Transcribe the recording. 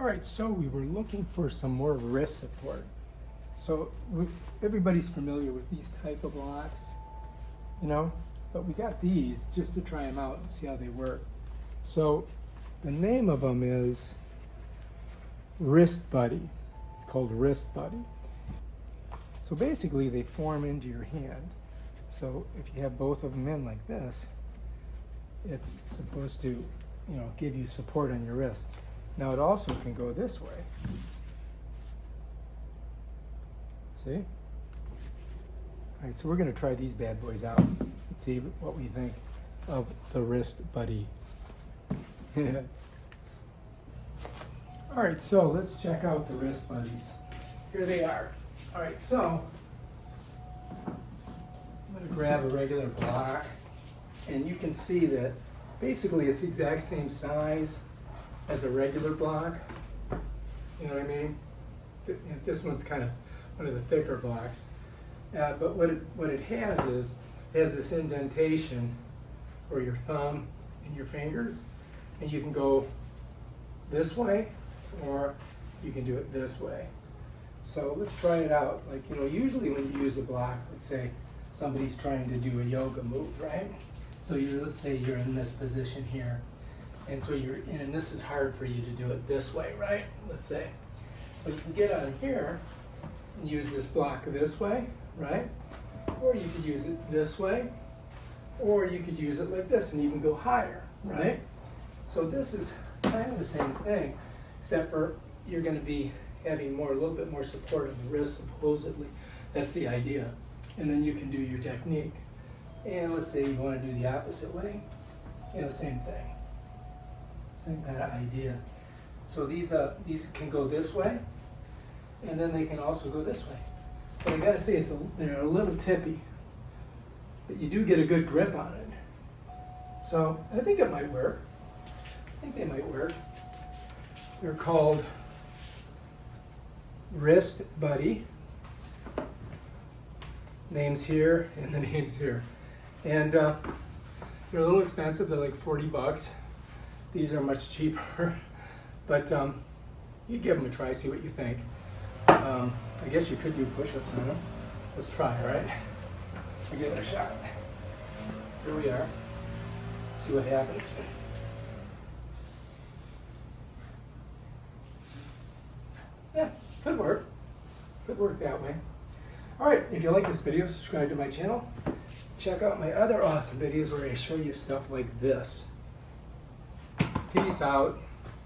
All right, so we were looking for some more wrist support. So everybody's familiar with these type of blocks, you know, but we got these just to try them out and see how they work. So the name of them is Wrist Buddy. It's called Wrist Buddy. So basically they form into your hand. So if you have both of them in like this, it's supposed to, you know, give you support on your wrist. Now it also can go this way. See? All right, so we're going to try these bad boys out and see what we think of the Wrist Buddy. All right, so let's check out the Wrist Buddies. Here they are. All right, so I'm going to grab a regular block, and you can see that basically it's the exact same size as a regular block. You know what I mean? This one's kind of one of the thicker blocks. But what it has is, it has this indentation for your thumb and your fingers. And you can go this way, or you can do it this way. So let's try it out. Like, you know, usually when you use a block, let's say somebody's trying to do a yoga move, right? So let's say you're in this position here. And so and this is hard for you to do it this way, right? Let's say. So you can get out of here and use this block this way, right? Or you could use it this way, or you could use it like this and even go higher, right? So this is kind of the same thing, except for you're going to be having a little bit more support of the wrist, supposedly. That's the idea. And then you can do your technique. And let's say you want to do the opposite way, you know, same thing. Same kind of idea. So these can go this way, and then they can also go this way. But I gotta say, they're a little tippy, but you do get a good grip on it. So I think it might work. I think they might work. They're called Wrist Buddy. Names here and the names here. And they're a little expensive. They're like $40. These are much cheaper, but you give them a try, see what you think. I guess you could do push-ups on them. Let's try, all right? We'll give it a shot. Here we are. See what happens. Yeah, could work. Could work that way. All right, if you like this video, subscribe to my channel. Check out my other awesome videos where I show you stuff like this. Peace out.